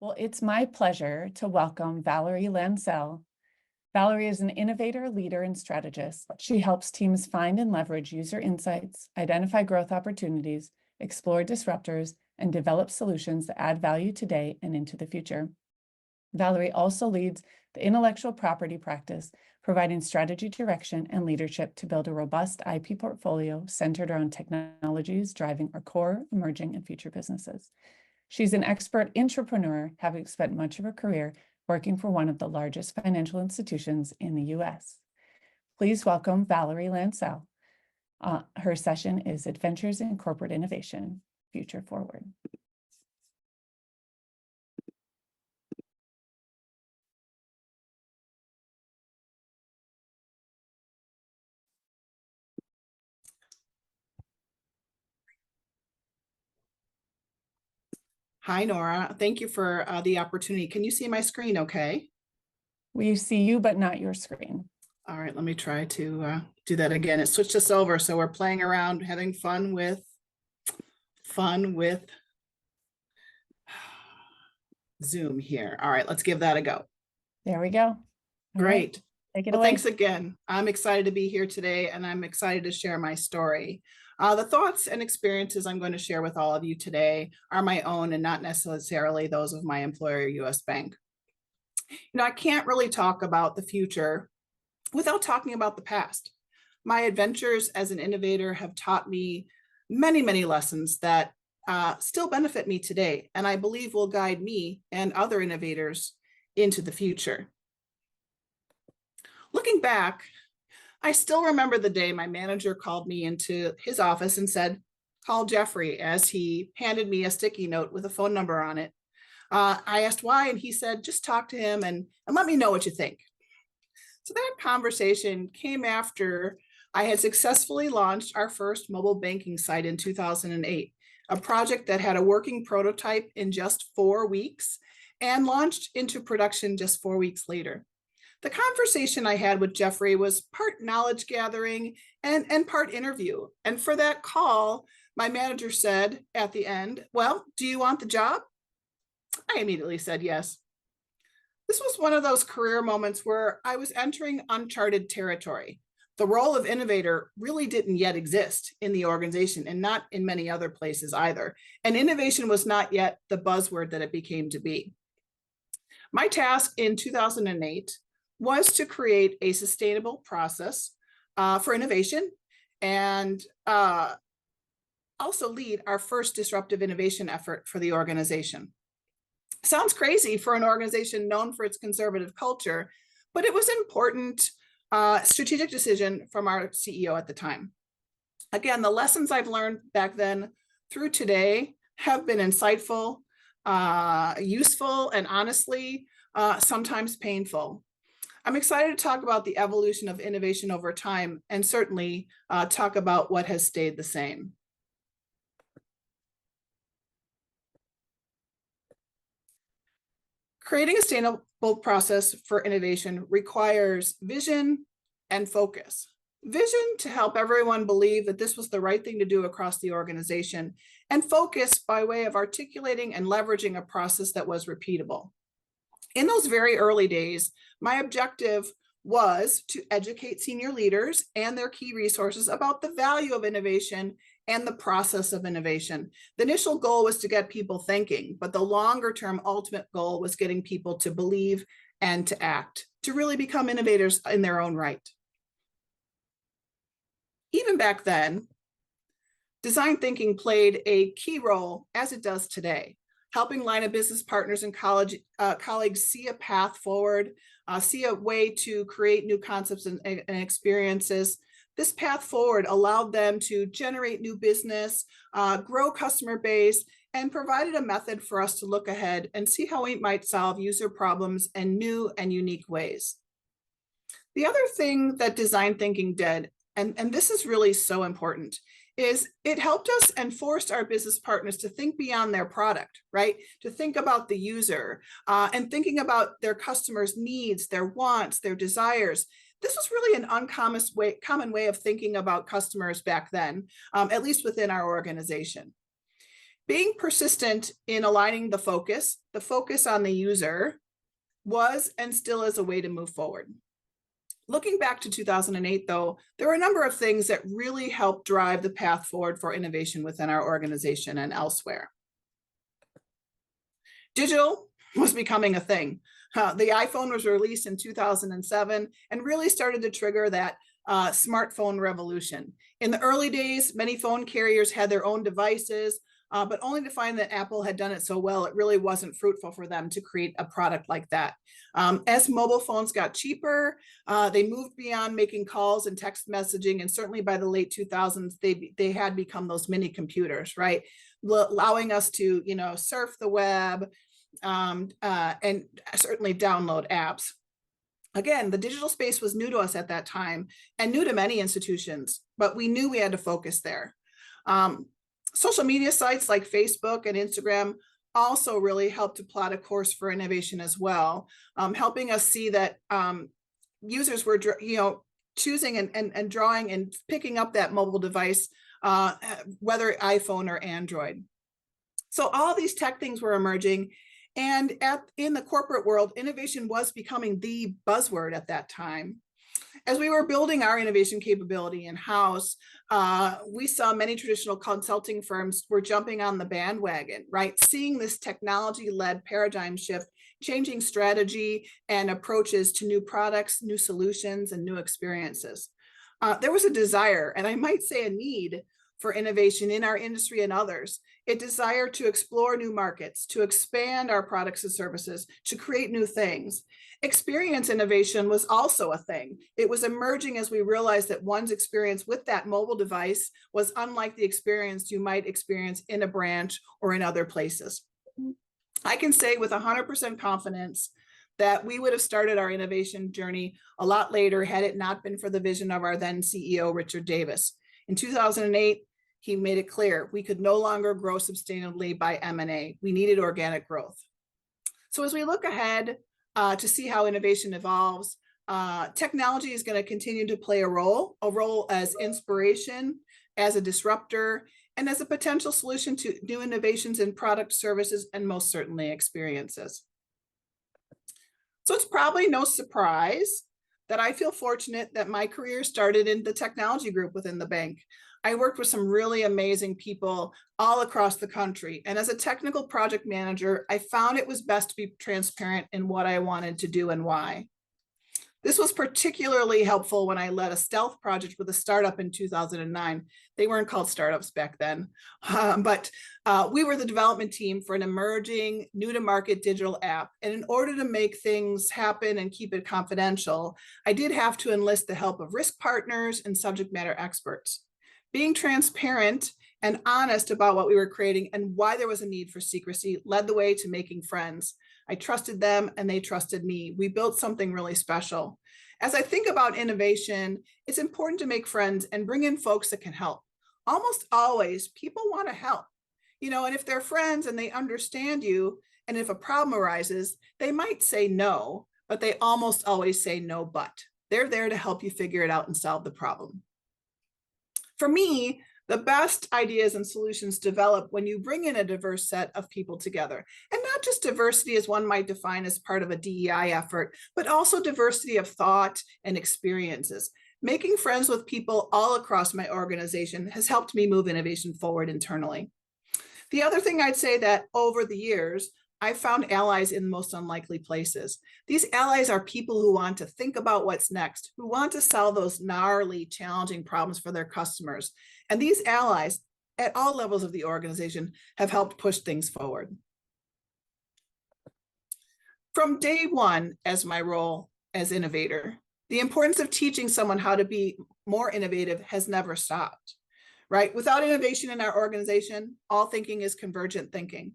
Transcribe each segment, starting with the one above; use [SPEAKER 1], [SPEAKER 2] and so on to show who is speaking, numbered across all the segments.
[SPEAKER 1] Well, it's my pleasure to welcome Valerie Lancelle. Valerie is an innovator, leader, and strategist. She helps teams find and leverage user insights, identify growth opportunities, explore disruptors, and develop solutions that add value today and into the future. Valerie also leads the intellectual property practice, providing strategy direction and leadership to build a robust IP portfolio centered around technologies driving our core, emerging, and future businesses. She's an expert entrepreneur, having spent much of her career working for one of the largest financial institutions in the US. Please welcome Valerie Lancelle. Her session is Adventures in Corporate Innovation, Future Forward.
[SPEAKER 2] Hi, Nora. Thank you for the opportunity. Can you see my screen okay?
[SPEAKER 1] We see you, but not your screen.
[SPEAKER 2] All right, let me try to do that again. It switched us over, so we're playing around, having fun with Zoom here. All right, let's give that a go.
[SPEAKER 1] There we go.
[SPEAKER 2] Great.
[SPEAKER 1] Take it
[SPEAKER 2] Well,
[SPEAKER 1] away.
[SPEAKER 2] thanks again. I'm excited to be here today, and I'm excited to share my story. The thoughts and experiences I'm going to share with all of you today are my own and not necessarily those of my employer, US Bank. I can't really talk about the future without talking about the past. My adventures as an innovator have taught me many, many lessons that still benefit me today, and I believe will guide me and other innovators into the future. Looking back, I still remember the day my manager called me into his office and said, "Call Jeffrey," as he handed me a sticky note with a phone number on it. I asked why, and he said, "Just talk to him and let me know what you think." So that conversation came after I had successfully launched our first mobile banking site in 2008, a project that had a working prototype in just 4 weeks and launched into production just 4 weeks later. The conversation I had with Jeffrey was part knowledge gathering and part interview. And for that call, my manager said at the end, "Well, do you want the job?" I immediately said yes. This was one of those career moments where I was entering uncharted territory. The role of innovator really didn't yet exist in the organization, and not in many other places either. And innovation was not yet the buzzword that it became to be. My task in 2008 was to create a sustainable process for innovation and also lead our first disruptive innovation effort for the organization. Sounds crazy for an organization known for its conservative culture, but it was an important strategic decision from our CEO at the time. Again, the lessons I've learned back then through today have been insightful, useful, and honestly, sometimes painful. I'm excited to talk about the evolution of innovation over time, and certainly talk about what has stayed the same. Creating a sustainable process for innovation requires vision and focus. Vision to help everyone believe that this was the right thing to do across the organization, and focus by way of articulating and leveraging a process that was repeatable. In those very early days, my objective was to educate senior leaders and their key resources about the value of innovation and the process of innovation. The initial goal was to get people thinking, but the longer term ultimate goal was getting people to believe and to act, to really become innovators in their own right. Even back then, design thinking played a key role, as it does today, helping line of business partners and colleagues see a path forward, see a way to create new concepts and experiences. This path forward allowed them to generate new business, grow customer base, and provided a method for us to look ahead and see how we might solve user problems in new and unique ways. The other thing that design thinking did, and this is really so important, is it helped us and forced our business partners to think beyond their product, right? To think about the user and thinking about their customers' needs, their wants, their desires. This was really an common way of thinking about customers back then, at least within our organization. Being persistent in aligning the focus on the user was and still is a way to move forward. Looking back to 2008, though, there were a number of things that really helped drive the path forward for innovation within our organization and elsewhere. Digital was becoming a thing. The iPhone was released in 2007 and really started to trigger that smartphone revolution. In the early days, many phone carriers had their own devices, but only to find that Apple had done it so well, it really wasn't fruitful for them to create a product like that. As mobile phones got cheaper, they moved beyond making calls and text messaging, and certainly by the late 2000s, they had become those mini computers, right? Allowing us to, surf the web and certainly download apps. Again, the digital space was new to us at that time and new to many institutions, but we knew we had to focus there. Social media sites like Facebook and Instagram also really helped to plot a course for innovation as well, helping us see that users were, choosing and drawing and picking up that mobile device, whether iPhone or Android. So all these tech things were emerging. And in the corporate world, innovation was becoming the buzzword at that time. As we were building our innovation capability in-house, we saw many traditional consulting firms were jumping on the bandwagon, right? Seeing this technology-led paradigm shift, changing strategy and approaches to new products, new solutions, and new experiences. There was a desire, and I might say a need, for innovation in our industry and others, a desire to explore new markets, to expand our products and services, to create new things. Experience innovation was also a thing. It was emerging as we realized that one's experience with that mobile device was unlike the experience you might experience in a branch or in other places. I can say with 100% confidence that we would have started our innovation journey a lot later had it not been for the vision of our then CEO, Richard Davis. In 2008, he made it clear we could no longer grow sustainably by M&A. We needed organic growth. So as we look ahead to see how innovation evolves, technology is going to continue to play a role as inspiration, as a disruptor, and as a potential solution to new innovations in product, services, and most certainly experiences. So it's probably no surprise that I feel fortunate that my career started in the technology group within the bank. I worked with some really amazing people all across the country. And as a technical project manager, I found it was best to be transparent in what I wanted to do and why. This was particularly helpful when I led a stealth project with a startup in 2009. They weren't called startups back then, but we were the development team for an emerging new to market digital app. And in order to make things happen and keep it confidential, I did have to enlist the help of risk partners and subject matter experts. Being transparent and honest about what we were creating and why there was a need for secrecy led the way to making friends. I trusted them and they trusted me. We built something really special. As I think about innovation, it's important to make friends and bring in folks that can help. Almost always, people want to help, and if they're friends and they understand you, and if a problem arises, they might say no, but they almost always say no, but. They're there to help you figure it out and solve the problem. For me, the best ideas and solutions develop when you bring in a diverse set of people together, and not just diversity as one might define as part of a DEI effort, but also diversity of thought and experiences. Making friends with people all across my organization has helped me move innovation forward internally. The other thing I'd say that over the years, I've found allies in the most unlikely places. These allies are people who want to think about what's next, who want to solve those gnarly, challenging problems for their customers. And these allies at all levels of the organization have helped push things forward. From day one as my role as innovator, the importance of teaching someone how to be more innovative has never stopped, right? Without innovation in our organization, all thinking is convergent thinking.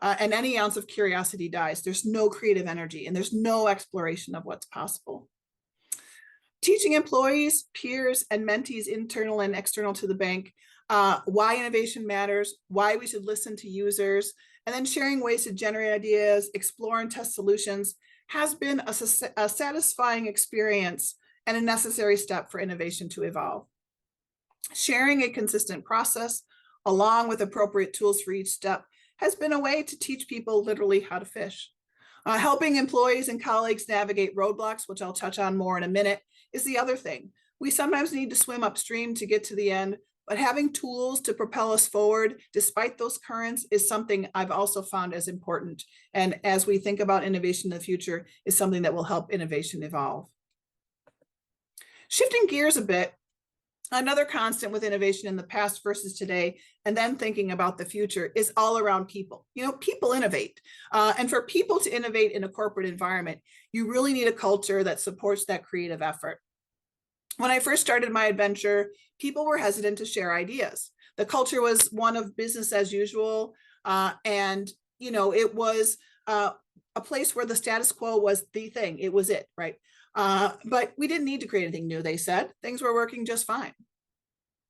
[SPEAKER 2] And any ounce of curiosity dies. There's no creative energy and there's no exploration of what's possible. Teaching employees, peers, and mentees, internal and external to the bank, why innovation matters, why we should listen to users, and then sharing ways to generate ideas, explore and test solutions has been a satisfying experience and a necessary step for innovation to evolve. Sharing a consistent process, along with appropriate tools for each step, has been a way to teach people literally how to fish. Helping employees and colleagues navigate roadblocks, which I'll touch on more in a minute, is the other thing. We sometimes need to swim upstream to get to the end, but having tools to propel us forward despite those currents is something I've also found as important. And as we think about innovation in the future, is something that will help innovation evolve. Shifting gears a bit, another constant with innovation in the past versus today, and then thinking about the future, is all around people. You know, people innovate. And for people to innovate in a corporate environment, you really need a culture that supports that creative effort. When I first started my adventure, people were hesitant to share ideas. The culture was one of business as usual. And, you know, it was a place where the status quo was the thing. It was it, right? But we didn't need to create anything new, they said. Things were working just fine.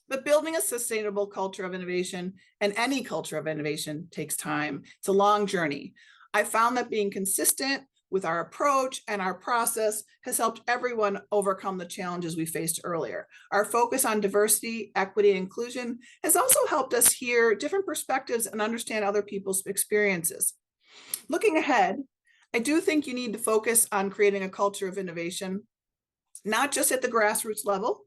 [SPEAKER 2] But building a sustainable culture of innovation, and any culture of innovation, takes time. It's a long journey. I found that being consistent with our approach and our process has helped everyone overcome the challenges we faced earlier. Our focus on diversity, equity, and inclusion has also helped us hear different perspectives and understand other people's experiences. Looking ahead, I do think you need to focus on creating a culture of innovation, not just at the grassroots level,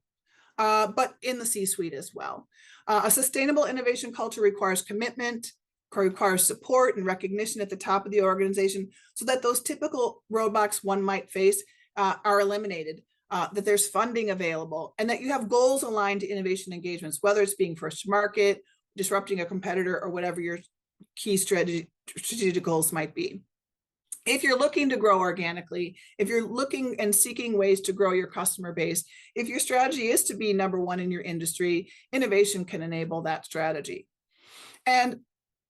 [SPEAKER 2] but in the C-suite as well. A sustainable innovation culture requires commitment, requires support and recognition at the top of the organization, so that those typical roadblocks one might face are eliminated, that there's funding available, and that you have goals aligned to innovation engagements, whether it's being first to market, disrupting a competitor, or whatever your key strategic goals might be. If you're looking to grow organically, if you're looking and seeking ways to grow your customer base, if your strategy is to be number one in your industry, innovation can enable that strategy. And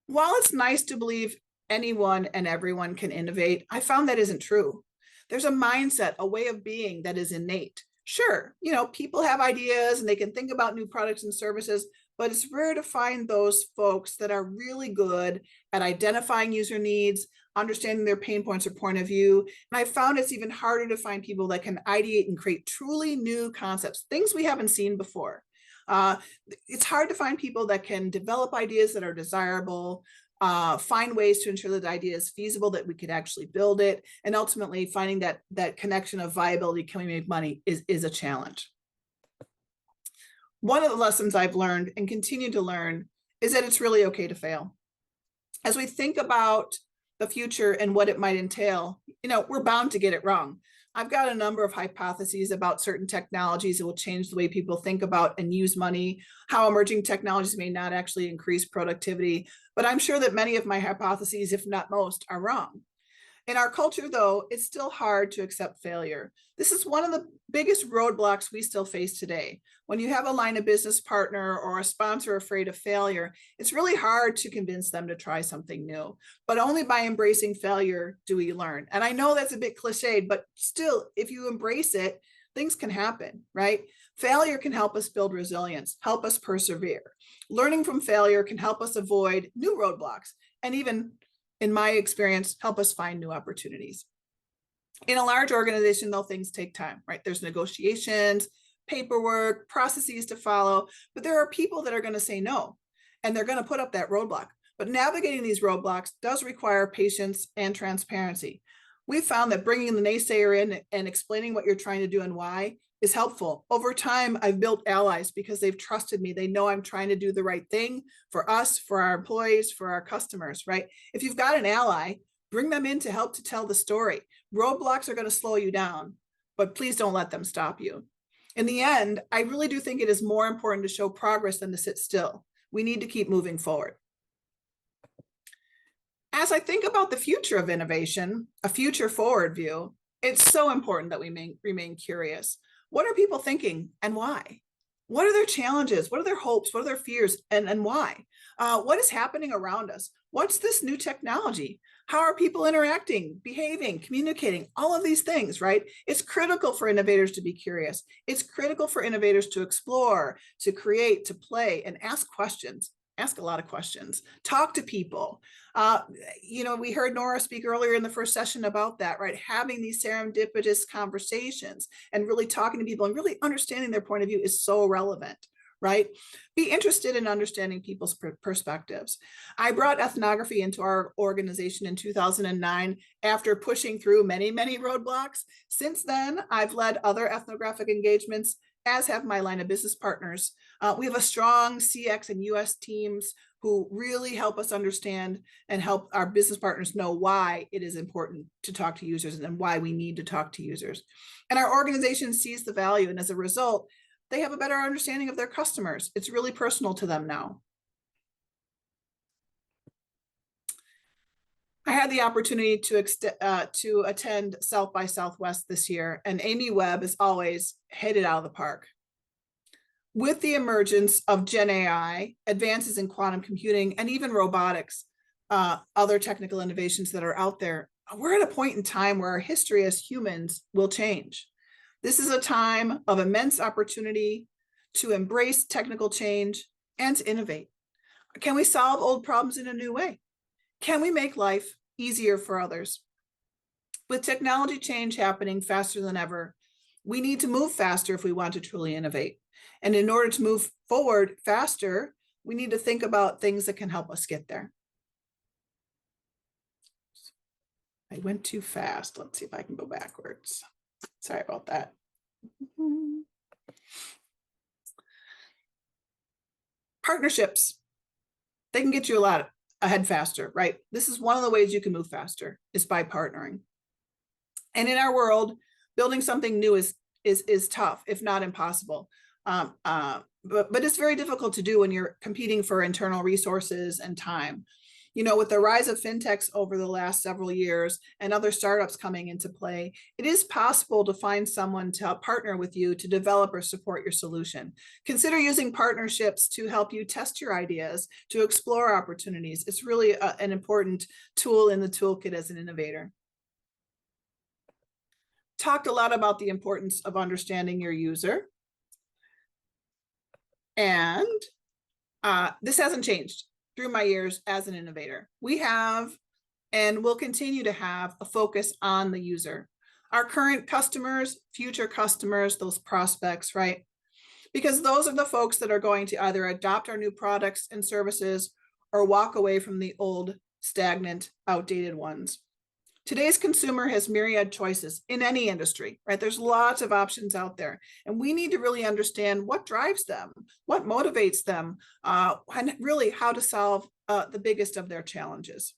[SPEAKER 2] while it's nice to believe anyone and everyone can innovate, I found that isn't true. There's a mindset, a way of being that is innate. Sure, you know, people have ideas and they can think about new products and services, but it's rare to find those folks that are really good at identifying user needs, understanding their pain points or point of view. And I found it's even harder to find people that can ideate and create truly new concepts, things we haven't seen before. It's hard to find people that can develop ideas that are desirable, find ways to ensure that the idea is feasible, that we could actually build it, and ultimately finding that connection of viability, can we make money, is a challenge. One of the lessons I've learned and continue to learn is that it's really okay to fail. As we think about the future and what it might entail, you know, we're bound to get it wrong. I've got a number of hypotheses about certain technologies that will change the way people think about and use money, how emerging technologies may not actually increase productivity, but I'm sure that many of my hypotheses, if not most, are wrong. In our culture, though, it's still hard to accept failure. This is one of the biggest roadblocks we still face today. When you have a line of business partner or a sponsor afraid of failure, it's really hard to convince them to try something new. But only by embracing failure do we learn. And I know that's a bit cliched, but still, if you embrace it, things can happen, right? Failure can help us build resilience, help us persevere. Learning from failure can help us avoid new roadblocks, and even, in my experience, help us find new opportunities. In a large organization, though, things take time, right? There's negotiations, paperwork, processes to follow, but there are people that are going to say no, and they're going to put up that roadblock. But navigating these roadblocks does require patience and transparency. We've found that bringing the naysayer in and explaining what you're trying to do and why is helpful. Over time, I've built allies because they've trusted me. They know I'm trying to do the right thing for us, for our employees, for our customers, right? If you've got an ally, bring them in to help to tell the story. Roadblocks are going to slow you down, but please don't let them stop you. In the end, I really do think it is more important to show progress than to sit still. We need to keep moving forward. As I think about the future of innovation, a future forward view, it's so important that we remain curious. What are people thinking and why? What are their challenges? What are their hopes? What are their fears and why? What is happening around us? What's this new technology? How are people interacting, behaving, communicating? All of these things, right? It's critical for innovators to be curious. It's critical for innovators to explore, to create, to play, and ask questions. Ask a lot of questions. Talk to people. You know, we heard Nora speak earlier in the first session about that, right? Having these serendipitous conversations and really talking to people and really understanding their point of view is so relevant. right? Be interested in understanding people's perspectives. I brought ethnography into our organization in 2009 after pushing through many, many roadblocks. Since then, I've led other ethnographic engagements, as have my line of business partners. We have a strong CX and US teams who really help us understand and help our business partners know why it is important to talk to users and why we need to talk to users. And our organization sees the value, and as a result, they have a better understanding of their customers. It's really personal to them now. I had the opportunity to attend South by Southwest this year, and Amy Webb has always hit it out of the park. With the emergence of Gen AI, advances in quantum computing, and even robotics, other technical innovations that are out there, we're at a point in time where our history as humans will change. This is a time of immense opportunity to embrace technical change and to innovate. Can we solve old problems in a new way? Can we make life easier for others? With technology change happening faster than ever, we need to move faster if we want to truly innovate. And in order to move forward faster, we need to think about things that can help us get there. I went too fast. Let's see if I can go backwards. Sorry about that. Partnerships, they can get you a lot ahead faster, right? This is one of the ways you can move faster, is by partnering. And in our world, building something new is tough, if not impossible. But it's very difficult to do when you're competing for internal resources and time. You know, with the rise of fintechs over the last several years and other startups coming into play, it is possible to find someone to help partner with you to develop or support your solution. Consider using partnerships to help you test your ideas, to explore opportunities. It's really an important tool in the toolkit as an innovator. Talked a lot about the importance of understanding your user. And this hasn't changed through my years as an innovator. We have and will continue to have a focus on the user, our current customers, future customers, those prospects, right? Because those are the folks that are going to either adopt our new products and services or walk away from the old, stagnant, outdated ones. Today's consumer has myriad choices in any industry, right? There's lots of options out there, and we need to really understand what drives them, what motivates them, and really how to solve the biggest of their challenges.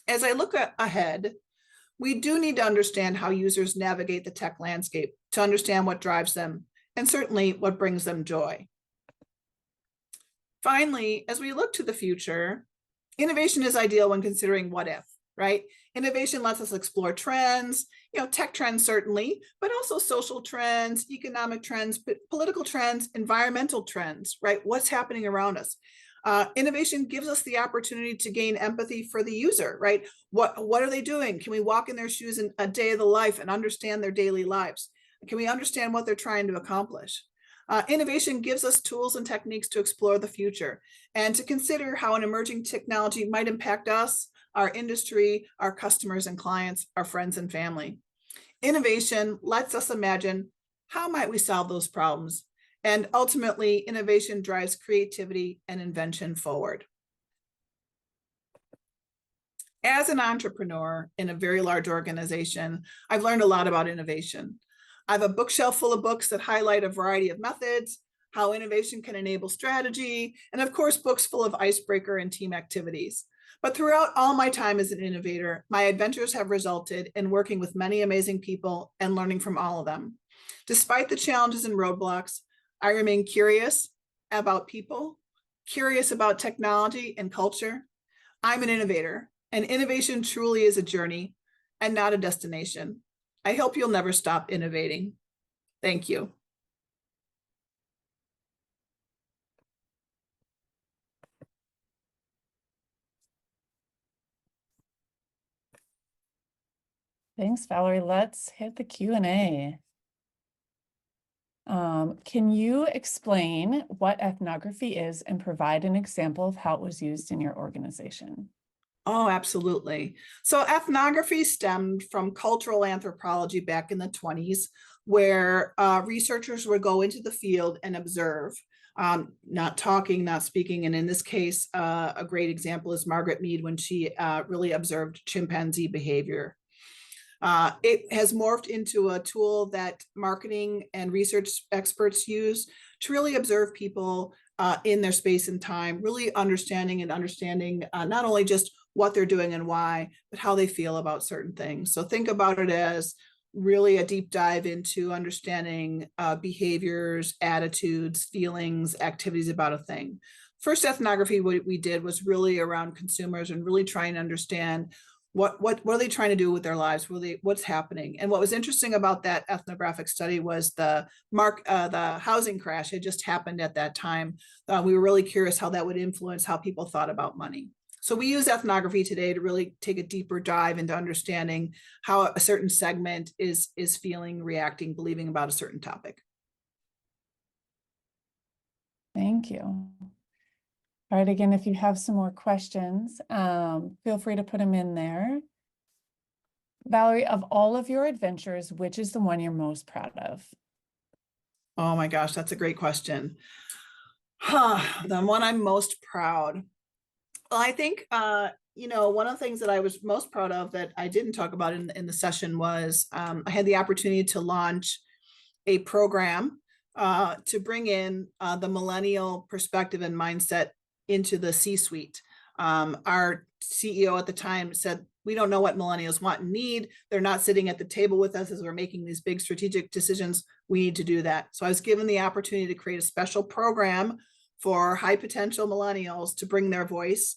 [SPEAKER 2] As I look ahead, we do need to understand how users navigate the tech landscape to understand what drives them, and certainly what brings them joy. Finally, as we look to the future, innovation is ideal when considering what if, right? Innovation lets us explore trends, tech trends certainly, but also social trends, economic trends, political trends, environmental trends, right? What's happening around us? Innovation gives us the opportunity to gain empathy for the user, right? What are they doing? Can we walk in their shoes in a day of the life and understand their daily lives? Can we understand what they're trying to accomplish? Innovation gives us tools and techniques to explore the future and to consider how an emerging technology might impact us, our industry, our customers and clients, our friends and family. Innovation lets us imagine how might we solve those problems, and ultimately innovation drives creativity and invention forward. As an entrepreneur in a very large organization, I've learned a lot about innovation. I have a bookshelf full of books that highlight a variety of methods, how innovation can enable strategy, and of course, books full of icebreaker and team activities. But throughout all my time as an innovator, my adventures have resulted in working with many amazing people and learning from all of them. Despite the challenges and roadblocks, I remain curious about people, curious about technology and culture. I'm an innovator, and innovation truly is a journey and not a destination. I hope you'll never stop innovating. Thank you.
[SPEAKER 1] Thanks, Valerie. Let's hit the Q&A. Can you explain what ethnography is and provide an example of how it was used in your organization?
[SPEAKER 2] Oh, absolutely. So ethnography stemmed from cultural anthropology back in the 20s, where researchers would go into the field and observe not talking, not speaking. And in this case, a great example is Margaret Mead when she really observed chimpanzee behavior. It has morphed into a tool that marketing and research experts use to really observe people in their space and time, really understanding not only just what they're doing and why, but how they feel about certain things. So think about it as really a deep dive into understanding behaviors, attitudes, feelings, activities about a thing. First ethnography, what we did was really around consumers and really trying to understand what are they trying to do with their lives? What's happening? And what was interesting about that ethnographic study was the housing crash had just happened at that time. We were really curious how that would influence how people thought about money. So we use ethnography today to really take a deeper dive into understanding how a certain segment is feeling, reacting, believing about a certain topic.
[SPEAKER 1] Thank you. All right, again, if you have some more questions, feel free to put them in there. Valerie, of all of your adventures, which is the one you're most proud of?
[SPEAKER 2] Oh my gosh, that's a great question. The one I'm most proud. Well, I think, one of the things that I was most proud of that I didn't talk about in the session was I had the opportunity to launch a program to bring in the millennial perspective and mindset into the C-suite. Our CEO at the time said, we don't know what millennials want and need. They're not sitting at the table with us as we're making these big strategic decisions. We need to do that. So I was given the opportunity to create a special program for high potential millennials to bring their voice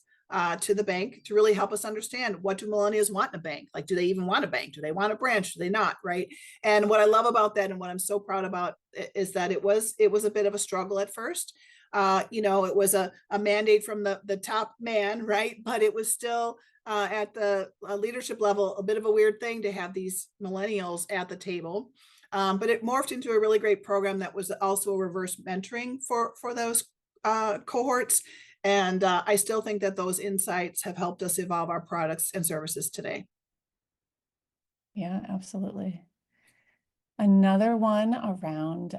[SPEAKER 2] to the bank to really help us understand, what do millennials want in a bank? Like, do they even want a bank? Do they want a branch? Do they not? Right. And what I love about that, and what I'm so proud about, is that it was a bit of a struggle at first. It was a mandate from the top man, right? But it was still at the leadership level, a bit of a weird thing to have these millennials at the table. But it morphed into a really great program that was also a reverse mentoring for those cohorts. And I still think that those insights have helped us evolve our products and services today.
[SPEAKER 1] Yeah, absolutely. Another one around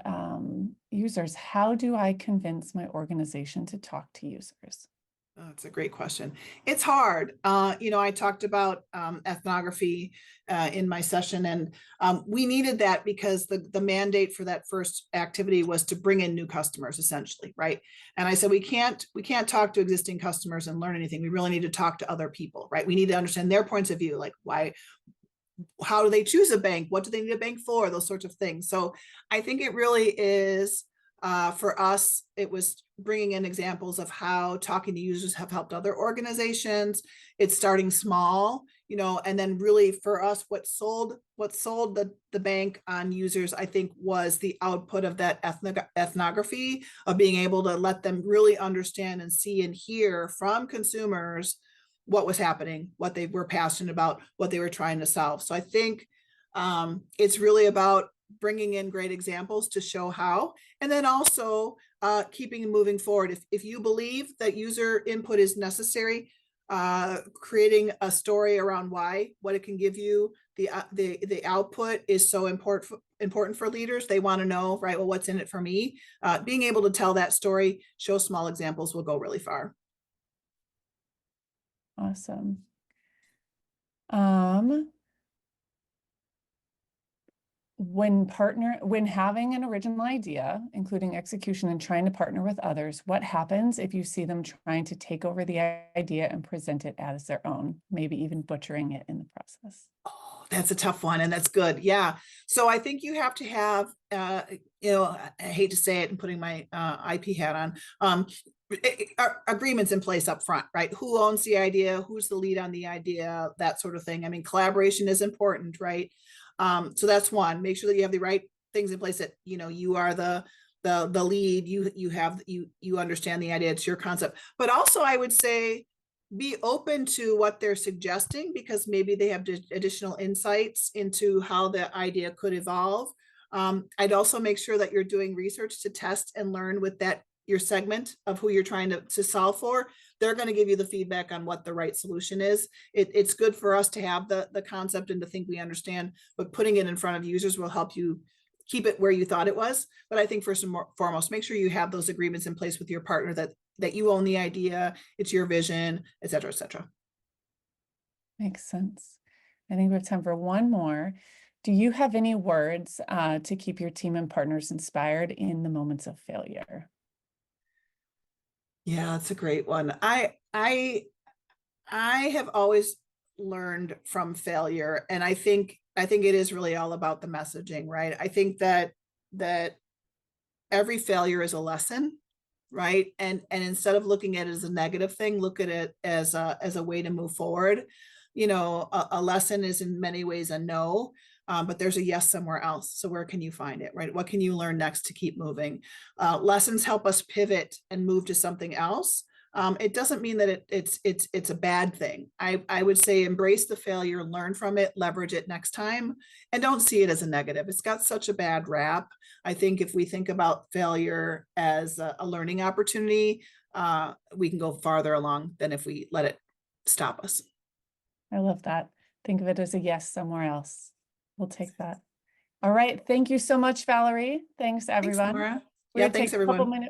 [SPEAKER 1] users. How do I convince my organization to talk to users?
[SPEAKER 2] Oh, that's a great question. It's hard. I talked about ethnography in my session, and we needed that because the mandate for that first activity was to bring in new customers, essentially, right? And I said, we can't talk to existing customers and learn anything. We really need to talk to other people, right? We need to understand their points of view, like how do they choose a bank? What do they need a bank for? Those sorts of things. So I think it really is, for us, it was bringing in examples of how talking to users have helped other organizations. It's starting small, and then really for us, what sold the bank on users, I think, was the output of that ethnography, of being able to let them really understand and see and hear from consumers what was happening, what they were passionate about, what they were trying to solve. So I think it's really about bringing in great examples to show how, and then also keeping moving forward. If you believe that user input is necessary, creating a story around why, what it can give you, the output is so important for leaders. They want to know, right, well, what's in it for me? Being able to tell that story, show small examples, will go really far.
[SPEAKER 1] Awesome. When having an original idea, including execution and trying to partner with others, what happens if you see them trying to take over the idea and present it as their own, maybe even butchering it in the process?
[SPEAKER 2] Oh, that's a tough one, and that's good. Yeah. So I think you have to have, I hate to say it and putting my IP hat on, agreements in place up front, right? Who owns the idea? Who's the lead on the idea? That sort of thing. I mean, collaboration is important, right? So that's one. Make sure that you have the right things in place, that you are the lead. You understand the idea. It's your concept. But also, I would say, be open to what they're suggesting, because maybe they have additional insights into how the idea could evolve. I'd also make sure that you're doing research to test and learn with your segment of who you're trying to solve for. They're going to give you the feedback on what the right solution is. It's good for us to have the concept and to think we understand, but putting it in front of users will help you keep it where you thought it was. But I think first and foremost, make sure you have those agreements in place with your partner that you own the idea, it's your vision, et cetera, et cetera.
[SPEAKER 1] Makes sense. I think we have time for one more. Do you have any words to keep your team and partners inspired in the moments of failure?
[SPEAKER 2] Yeah, that's a great one. I have always learned from failure, and I think it is really all about the messaging, right? I think that every failure is a lesson, right? And instead of looking at it as a negative thing, look at it as a way to move forward. You know, a lesson is in many ways a no, but there's a yes somewhere else. So where can you find it, right? What can you learn next to keep moving? Lessons help us pivot and move to something else. It doesn't mean that it's a bad thing. I would say embrace the failure, learn from it, leverage it next time, and don't see it as a negative. It's got such a bad rap. I think if we think about failure as a learning opportunity, we can go farther along than if we let it stop us.
[SPEAKER 1] I love that. Think of it as a yes somewhere else. We'll take that. All right. Thank you so much, Valerie. Thanks,
[SPEAKER 2] Thanks,
[SPEAKER 1] everyone.
[SPEAKER 2] Laura.
[SPEAKER 1] We're
[SPEAKER 2] Yeah,
[SPEAKER 1] gonna
[SPEAKER 2] thanks,
[SPEAKER 1] take a couple
[SPEAKER 2] everyone.